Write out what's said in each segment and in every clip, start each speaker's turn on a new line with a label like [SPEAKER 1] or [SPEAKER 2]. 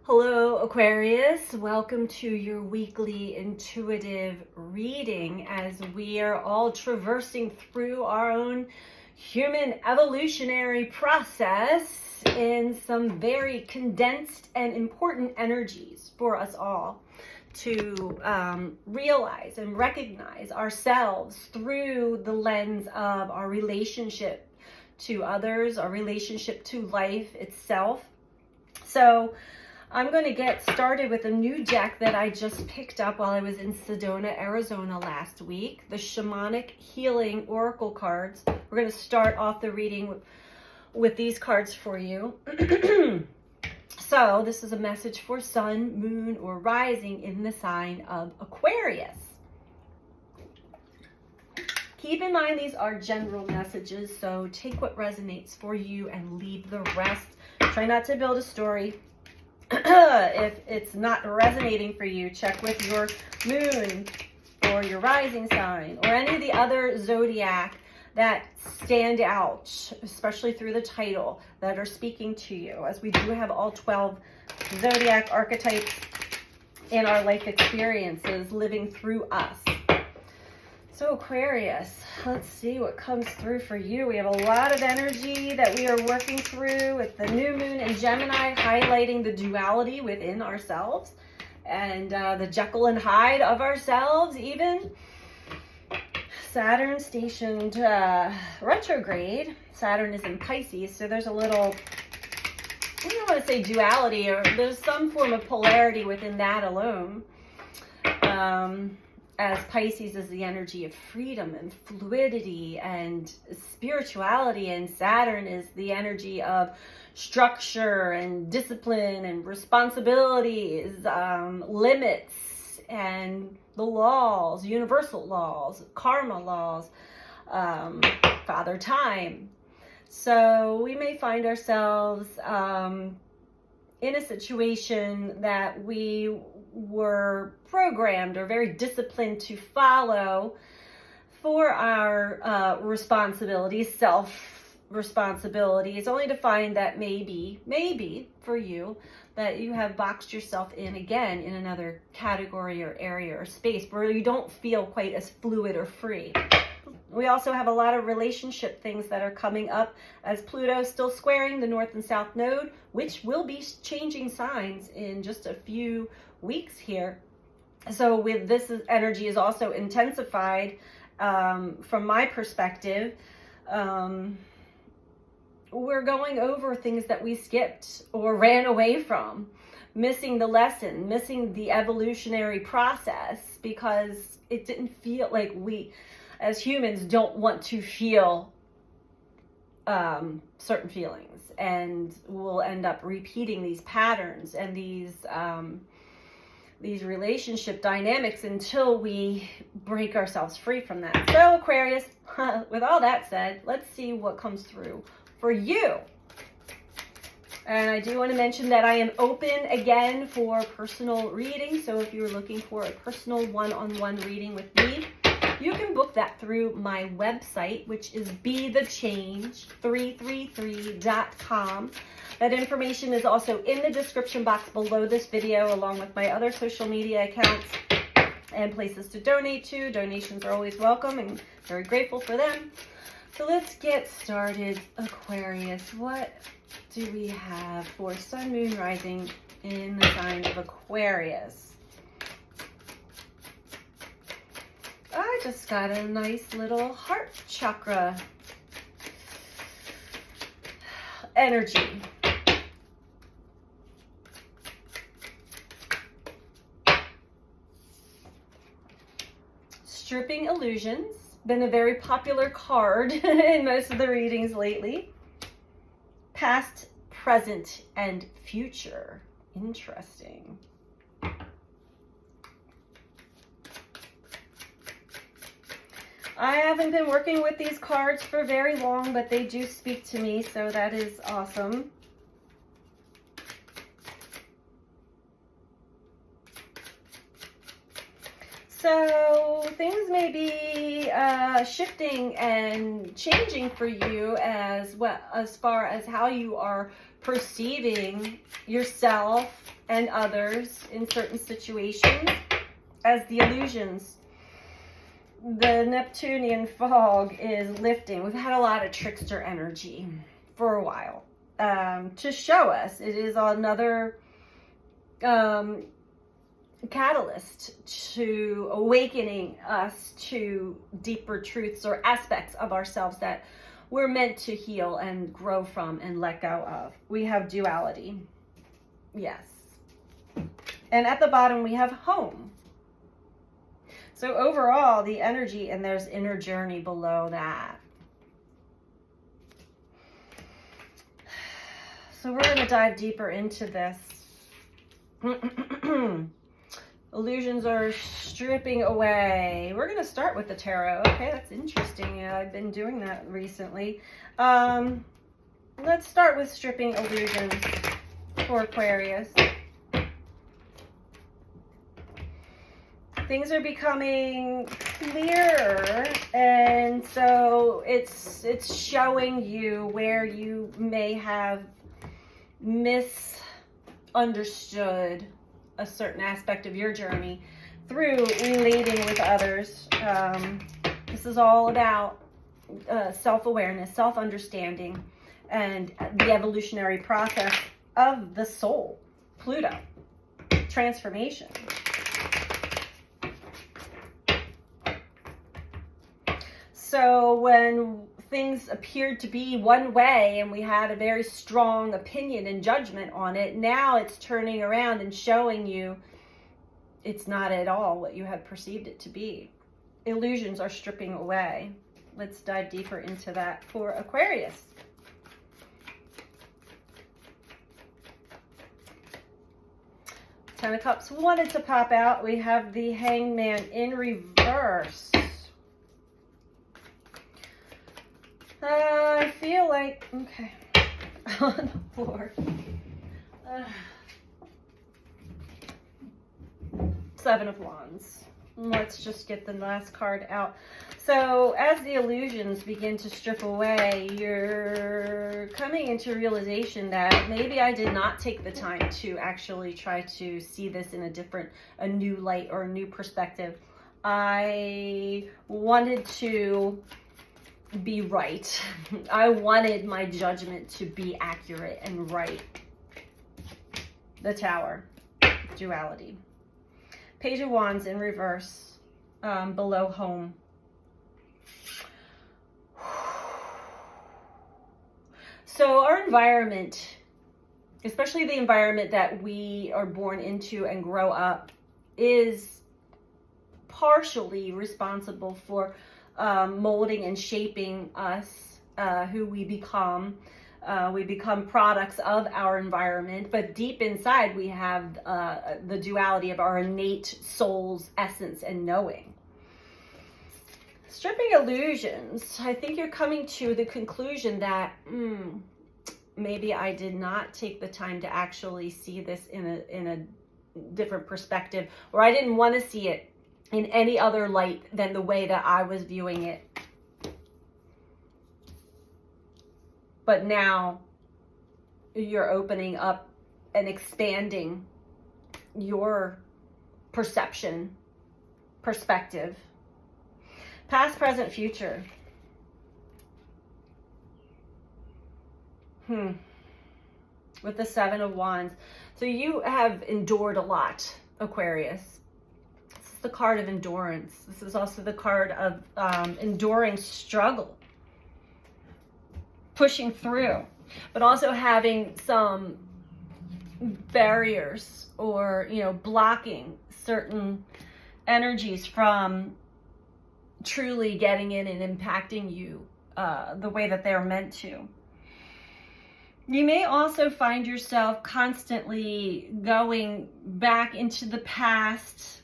[SPEAKER 1] Hello, Aquarius. Welcome to your weekly intuitive reading as we are all traversing through our own human evolutionary process in some very condensed and important energies for us all to realize and recognize ourselves through the lens of our relationship to others, our relationship to life itself. So I'm going to get started with a new deck that I just picked up while I was in Sedona, Arizona last week. The Shamanic Healing Oracle cards. We're going to start off the reading with these cards for you. So this is a message for sun, moon, or rising in the sign of Aquarius. Keep in mind these are general messages, so take what resonates for you and leave the rest. Try not to build a story. If it's not resonating for you, check with your moon or your rising sign or any of the other zodiac that stand out, especially through the title, that are speaking to you, as we do have all 12 zodiac archetypes in our life experiences living through us. So Aquarius, let's see what comes through for you. We have a lot of energy that we are working through with the new moon in Gemini, highlighting the duality within ourselves and the Jekyll and Hyde of ourselves even. Saturn stationed retrograde. Saturn is in Pisces, so there's a little, I don't want to say duality, or there's some form of polarity within that alone. As Pisces is the energy of freedom and fluidity and spirituality, and Saturn is the energy of structure and discipline and responsibilities, limits and the laws, universal laws, karma laws, father time. So we may find ourselves in a situation that we were programmed or very disciplined to follow for our responsibilities, self-responsibilities, only to find that maybe for you, that you have boxed yourself in again in another category or area or space where you don't feel quite as fluid or free. We also have a lot of relationship things that are coming up as Pluto is still squaring the North and South Node, which will be changing signs in just a few weeks here. So with this energy is also intensified from my perspective. We're going over things that we skipped or ran away from, missing the lesson, missing the evolutionary process because it didn't feel like we as humans don't want to feel certain feelings, and we'll end up repeating these patterns and these relationship dynamics until we break ourselves free from that. So Aquarius, with all that said, let's see what comes through for you. And I do want to mention that I am open again for personal reading. So if you're looking for a personal one-on-one reading with me, you can book that through my website, which is BeTheChange333.com. That information is also in the description box below this video, along with my other social media accounts and places to donate to. Donations are always welcome and very grateful for them. So let's get started, Aquarius. What do we have for Sun, Moon, Rising in the sign of Aquarius? I just got a nice little heart chakra energy. Stripping Illusions, been a very popular card in most of the readings lately. Past, present, and future. Interesting. I haven't been working with these cards for very long, but they do speak to me, so that is awesome. So things may be shifting and changing for you as well, as far as how you are perceiving yourself and others in certain situations as the illusions. The Neptunian fog is lifting. We've had a lot of trickster energy for a while to show us. It is another catalyst to awakening us to deeper truths or aspects of ourselves that we're meant to heal and grow from and let go of. We have duality. Yes. And at the bottom we have home. So overall, the energy, and there's inner journey below that. So we're going to dive deeper into this. Illusions are stripping away. We're going to start with the tarot. Okay, that's interesting. Yeah, I've been doing that recently. Let's start with stripping illusions for Aquarius. Things are becoming clearer, and so it's showing you where you may have misunderstood a certain aspect of your journey through relating with others. This is all about self-awareness, self-understanding, and the evolutionary process of the soul, Pluto, transformation. So when things appeared to be one way and we had a very strong opinion and judgment on it, now it's turning around and showing you it's not at all what you had perceived it to be. Illusions are stripping away. Let's dive deeper into that for Aquarius. Ten of Cups wanted to pop out. We have the Hangman in reverse. I feel like, okay, on the floor. Seven of Wands. Let's just get the last card out. So as the illusions begin to strip away, you're coming into realization that maybe I did not take the time to actually try to see this in a new light or a new perspective. I wanted to be right. I wanted my judgment to be accurate and right. The Tower, duality. Page of Wands in reverse, below home. So our environment, especially the environment that we are born into and grow up, is partially responsible for molding and shaping us, who we become. We become products of our environment, but deep inside we have the duality of our innate soul's essence and knowing. Stripping illusions, I think you're coming to the conclusion that maybe I did not take the time to actually see this in a different perspective, or I didn't want to see it in any other light than the way that I was viewing it. But now you're opening up and expanding your perception, perspective. Past, present, future. With the Seven of Wands. So you have endured a lot, Aquarius. This is the card of endurance. This is also the card of enduring struggle. Pushing through, but also having some barriers or, blocking certain energies from truly getting in and impacting you the way that they're meant to. You may also find yourself constantly going back into the past,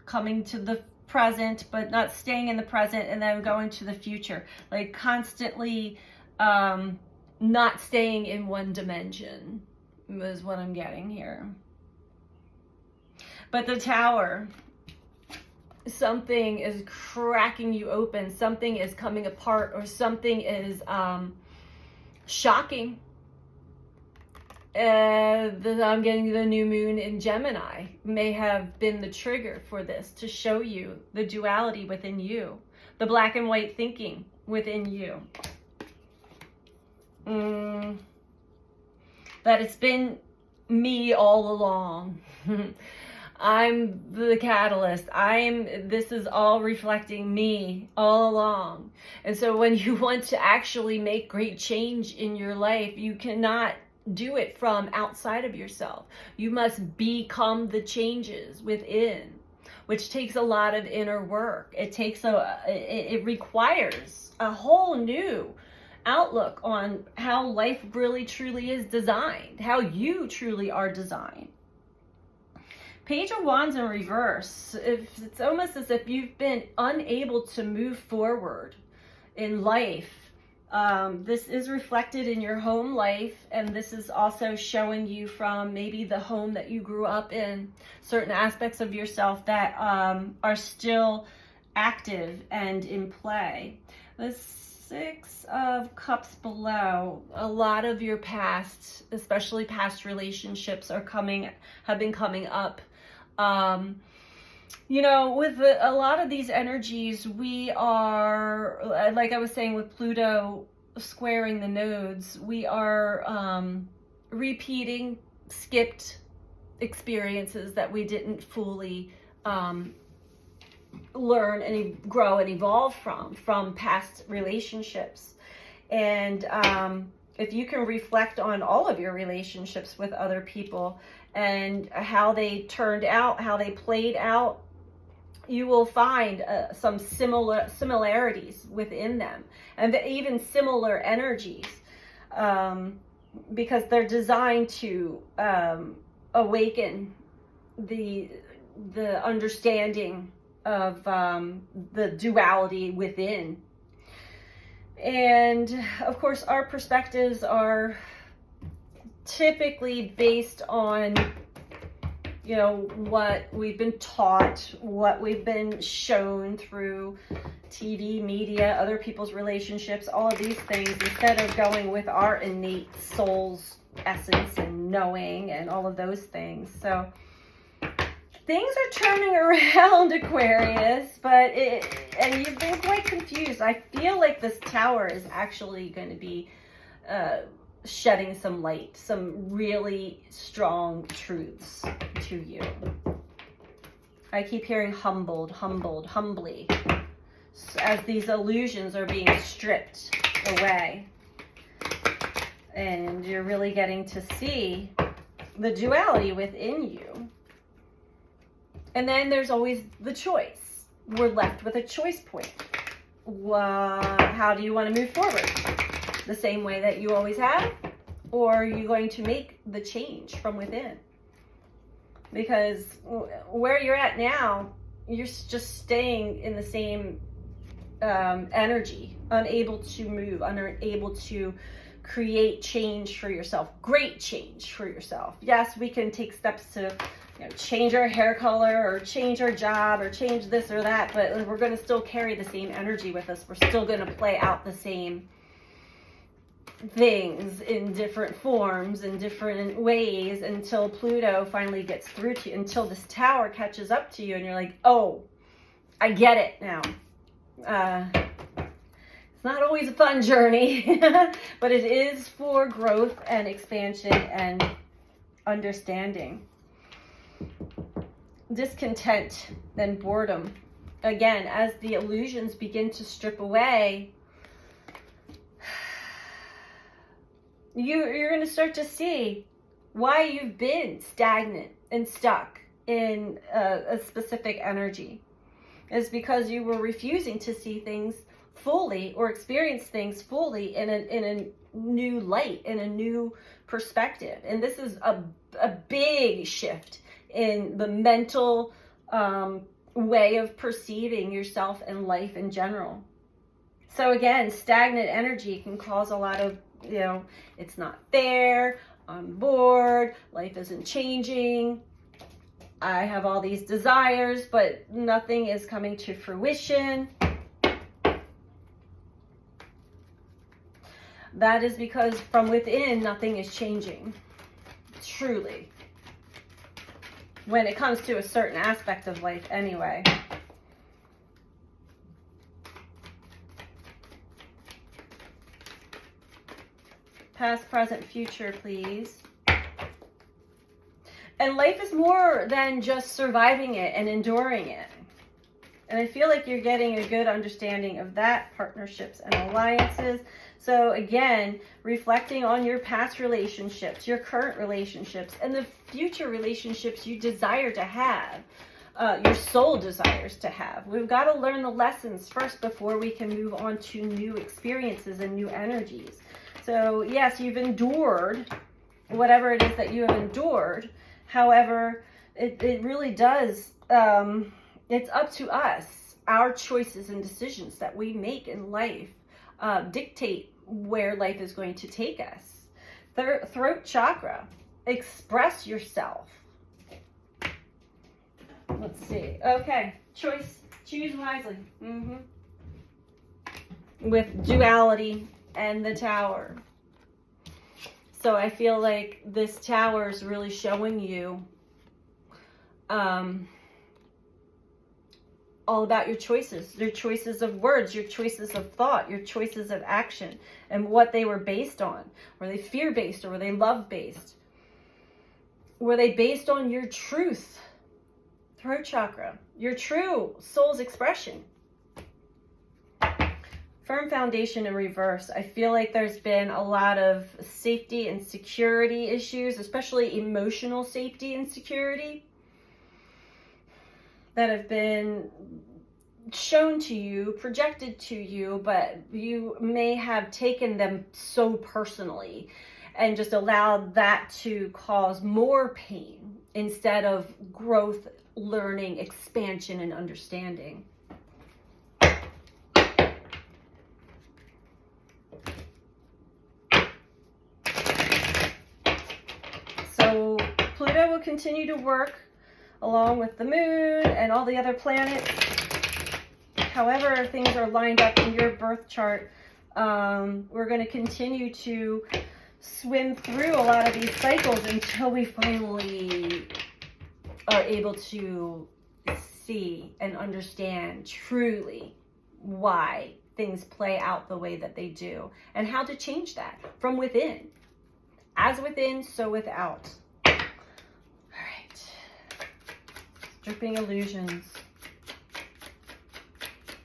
[SPEAKER 1] coming to the present, but not staying in the present, and then going to the future, like constantly not staying in one dimension is what I'm getting here. But the Tower, something is cracking you open, something is coming apart, or something is shocking I'm getting the new moon in Gemini may have been the trigger for this, to show you the duality within you, the black and white thinking within you. That it's been me all along. I'm the catalyst. This is all reflecting me all along. And so when you want to actually make great change in your life, you cannot do it from outside of yourself. You must become the changes within, which takes a lot of inner work. It requires a whole new outlook on how life really truly is designed, how you truly are designed. Page of Wands in reverse. It's almost as if you've been unable to move forward in life. This is reflected in your home life, and this is also showing you from maybe the home that you grew up in, certain aspects of yourself that are still active and in play. The Six of Cups below, a lot of your past, especially past relationships, have been coming up. You know, with a lot of these energies, we are, like I was saying with Pluto squaring the nodes, we are repeating skipped experiences that we didn't fully learn and grow and evolve from past relationships. And if you can reflect on all of your relationships with other people and how they turned out, how they played out, you will find some similarities within them, and even similar energies, because they're designed to awaken the understanding of the duality within. And of course, our perspectives are typically based on, you know, what we've been taught, what we've been shown through TV, media, other people's relationships, all of these things, instead of going with our innate soul's essence and knowing and all of those things. So things are turning around, Aquarius, and you've been quite confused. I feel like this Tower is actually going to be shedding some light, some really strong truths to you. I keep hearing humbled, humbly, as these illusions are being stripped away. And you're really getting to see the duality within you. And then there's always the choice. We're left with a choice point. How do you want to move forward? The same way that you always have? Or are you going to make the change from within? Because where you're at now, you're just staying in the same energy, unable to move, unable to create change for yourself, great change for yourself. Yes, we can take steps to change our hair color or change our job or change this or that, but we're going to still carry the same energy with us. We're still going to play out the same things in different forms, in different ways, until Pluto finally gets through to you, until this Tower catches up to you and you're like, oh, I get it now. It's not always a fun journey, but it is for growth and expansion and understanding. Discontent and boredom. Again, as the illusions begin to strip away, you're going to start to see why you've been stagnant and stuck in a specific energy. It's because you were refusing to see things fully or experience things fully in a new light, in a new perspective. And this is a big shift in the mental way of perceiving yourself and life in general. So again, stagnant energy can cause a lot of, it's not fair, I'm bored, life isn't changing, I have all these desires, but nothing is coming to fruition. That is because from within, nothing is changing. truly. When it comes to a certain aspect of life anyway. Past, present, future, please. And life is more than just surviving it and enduring it. And I feel like you're getting a good understanding of that, partnerships and alliances. So again, reflecting on your past relationships, your current relationships, and the future relationships you desire to have, your soul desires to have. We've got to learn the lessons first before we can move on to new experiences and new energies. So yes, you've endured whatever it is that you have endured. However, it really does, it's up to us. Our choices and decisions that we make in life dictate where life is going to take us. Throat chakra, express yourself. Let's see. Okay, choose wisely. With duality and the tower. So I feel like this tower is really showing you all about your choices of words, your choices of thought, your choices of action, and what they were based on. Were they fear-based or were they love-based? Were they based on your truth? Throat chakra, your true soul's expression. Firm foundation in reverse. I feel like there's been a lot of safety and security issues, especially emotional safety and security, that have been shown to you, projected to you, but you may have taken them so personally and just allowed that to cause more pain instead of growth, learning, expansion, and understanding. So Pluto will continue to work along with the moon and all the other planets. However, things are lined up in your birth chart. We're going to continue to swim through a lot of these cycles until we finally are able to see and understand truly why things play out the way that they do and how to change that from within. As within, so without. All right. Stripping illusions.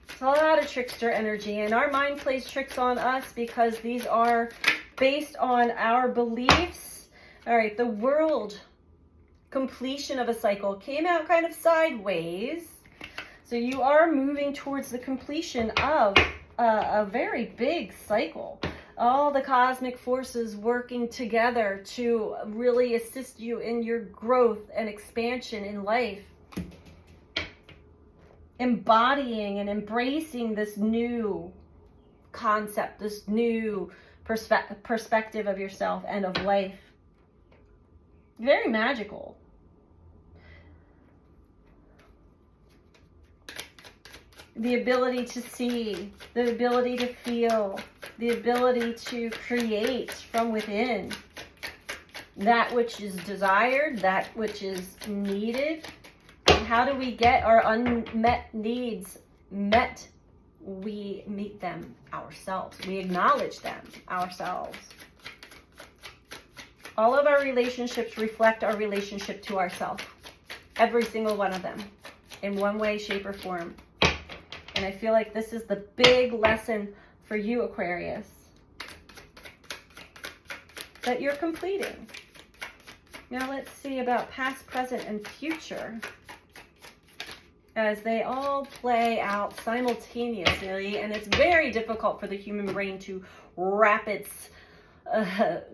[SPEAKER 1] It's a lot of trickster energy, and our mind plays tricks on us because these are based on our beliefs. All right, the world completion of a cycle came out kind of sideways. So you are moving towards the completion of a very big cycle. All the cosmic forces working together to really assist you in your growth and expansion in life. Embodying and embracing this new concept, this new perspective of yourself and of life. Very magical. The ability to see, the ability to feel, the ability to create from within that which is desired, that which is needed. And how do we get our unmet needs met? We meet them ourselves. We acknowledge them ourselves. All of our relationships reflect our relationship to ourselves. Every single one of them, in one way, shape, or form. And I feel like this is the big lesson for you, Aquarius, that you're completing. Now let's see about past, present, and future as they all play out simultaneously. And it's very difficult for the human brain to wrap its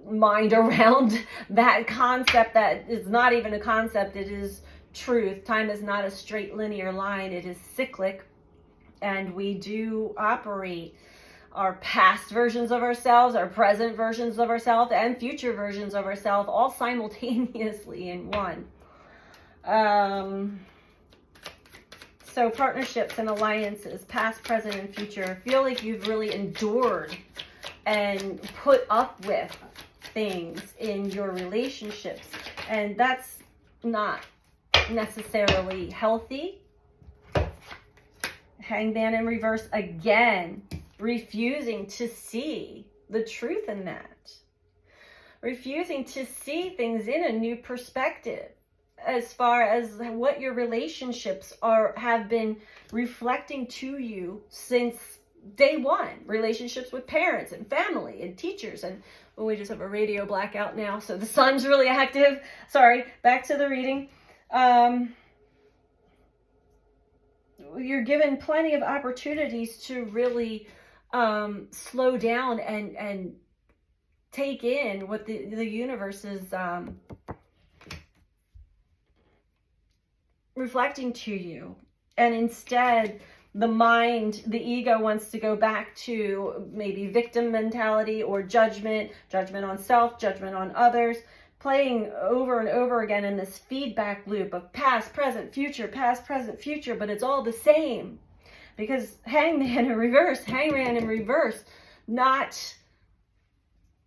[SPEAKER 1] mind around that concept that is not even a concept. It is truth. Time is not a straight linear line. It is cyclic. And we do operate our past versions of ourselves, our present versions of ourselves, and future versions of ourselves all simultaneously in one. So partnerships and alliances, past, present, and future, feel like you've really endured and put up with things in your relationships, and that's not necessarily healthy. Hangman in reverse again, refusing to see the truth in that. Refusing to see things in a new perspective as far as what your relationships have been reflecting to you since day one. Relationships with parents and family and teachers. And well, we just have a radio blackout now, so the sun's really active. Sorry, back to the reading. You're given plenty of opportunities to really slow down and take in what the universe is reflecting to you. And instead, the mind, the ego wants to go back to maybe victim mentality or judgment on self, judgment on others, playing over and over again in this feedback loop of past, present, future, past, present, future, but it's all the same. Because hangman in reverse, not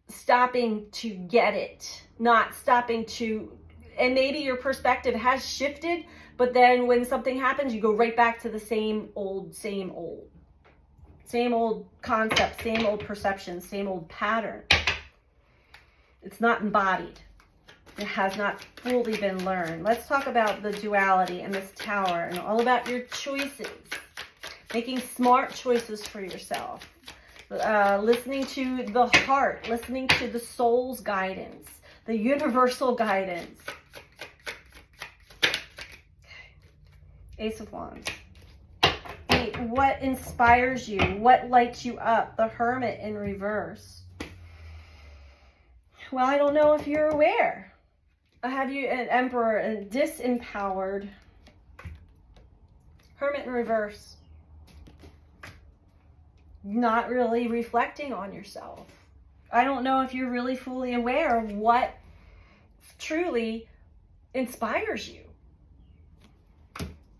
[SPEAKER 1] stopping to get it, not stopping to, and maybe your perspective has shifted, but then when something happens, you go right back to the same old concept, same old perception, same old pattern. It's not embodied. It has not fully been learned. Let's talk about the duality and this tower and all about your choices. Making smart choices for yourself. Listening to the heart, listening to the soul's guidance, the universal guidance. Ace of Wands. What inspires you? What lights you up? The Hermit in reverse. Well, I don't know if you're aware. Have you an Emperor and disempowered? Hermit in reverse. Not really reflecting on yourself. I don't know if you're really fully aware of what truly inspires you.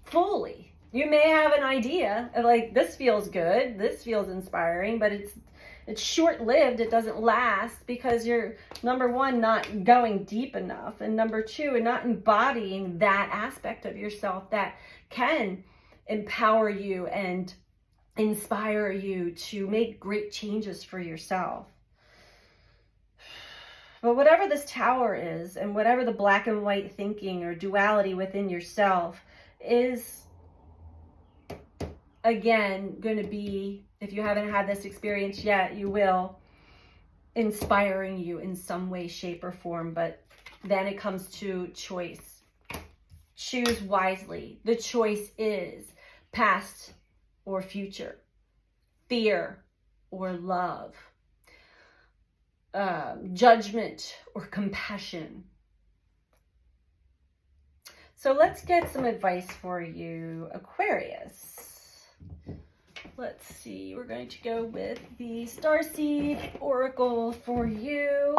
[SPEAKER 1] Fully. You may have an idea of like, this feels good, this feels inspiring, but it's short-lived. It doesn't last because you're, number one, not going deep enough, and number two, not embodying that aspect of yourself that can empower you and inspire you to make great changes for yourself. But whatever this tower is, and whatever the black and white thinking or duality within yourself is, again, going to be, if you haven't had this experience yet, you will, inspiring you in some way, shape, or form. But then it comes to choice. Choose wisely. The choice is past or future, fear or love, judgment or compassion. So let's get some advice for you, Aquarius. Let's see, we're going to go with the Starseed Oracle for you.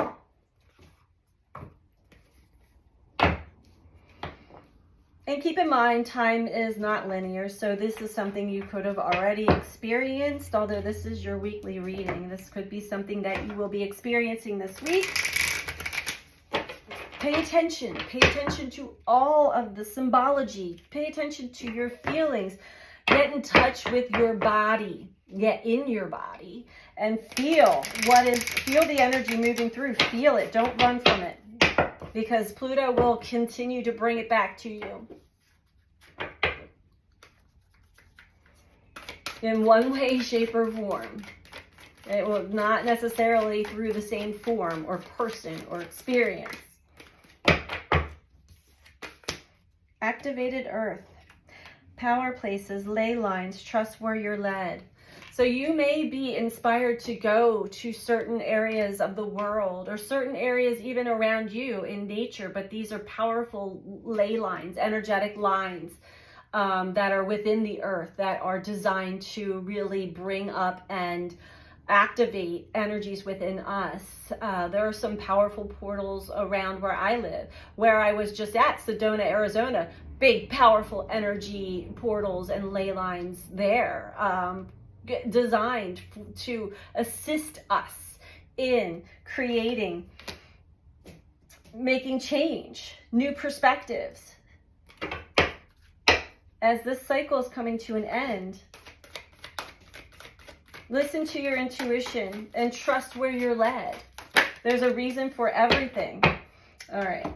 [SPEAKER 1] And keep in mind, time is not linear, so this is something you could have already experienced, although this is your weekly reading. This could be something that you will be experiencing this week. Pay attention to all of the symbology. Pay attention to your feelings. Get in touch with your body. Get in your body and feel the energy moving through. Feel it. Don't run from it, because Pluto will continue to bring it back to you in one way, shape, or form. It will not necessarily through the same form or person or experience. Activated Earth. Power places, ley lines, trust where you're led. So you may be inspired to go to certain areas of the world or certain areas even around you in nature, but these are powerful ley lines, energetic lines that are within the earth that are designed to really bring up and activate energies within us. There are some powerful portals around where I live, where I was just at, Sedona, Arizona. Big, powerful energy portals and ley lines there, designed to assist us in creating making change, new perspectives. As this cycle is coming to an end, listen to your intuition and trust where you're led. There's a reason for everything. All right.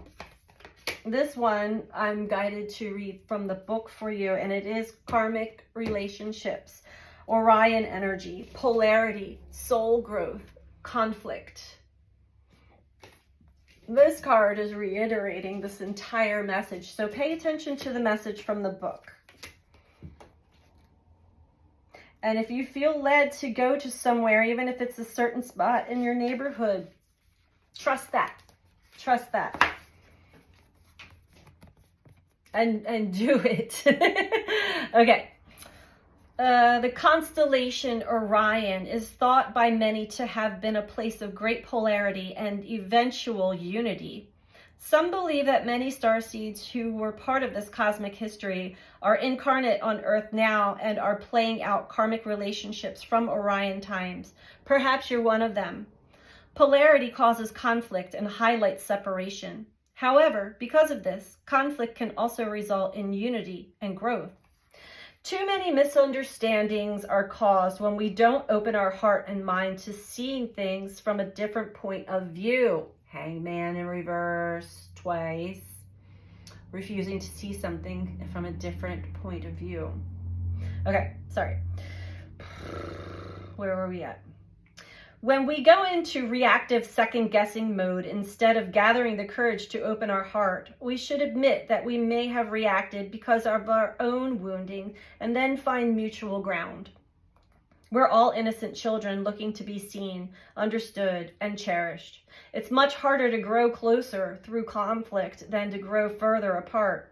[SPEAKER 1] This one I'm guided to read from the book for you, and it is Karmic Relationships, Orion Energy, Polarity, Soul Growth, Conflict. This card is reiterating this entire message, so pay attention to the message from the book. And if you feel led to go to somewhere, even if it's a certain spot in your neighborhood, trust that. Trust that. And do it. Okay. The constellation Orion is thought by many to have been a place of great polarity and eventual unity. Some believe that many starseeds who were part of this cosmic history are incarnate on Earth now and are playing out karmic relationships from Orion times. Perhaps you're one of them. Polarity causes conflict and highlights separation. However, because of this, conflict can also result in unity and growth. Too many misunderstandings are caused when we don't open our heart and mind to seeing things from a different point of view. Hangman in reverse, twice. Refusing to see something from a different point of view. Okay, sorry. Where were we at? When we go into reactive second-guessing mode instead of gathering the courage to open our heart, we should admit that we may have reacted because of our own wounding and then find mutual ground. We're all innocent children looking to be seen, understood, and cherished. It's much harder to grow closer through conflict than to grow further apart.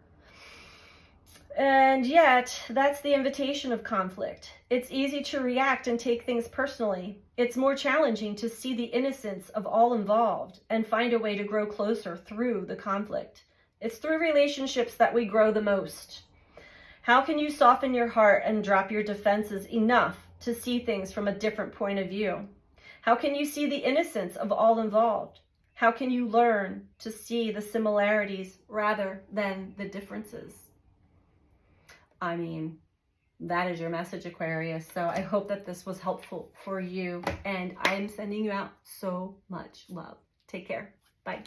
[SPEAKER 1] And yet, that's the invitation of conflict. It's easy to react and take things personally. It's more challenging to see the innocence of all involved and find a way to grow closer through the conflict. It's through relationships that we grow the most. How can you soften your heart and drop your defenses enough to see things from a different point of view? How can you see the innocence of all involved? How can you learn to see the similarities rather than the differences? I mean, that is your message, Aquarius. So I hope that this was helpful for you. And I'm sending you out so much love. Take care. Bye.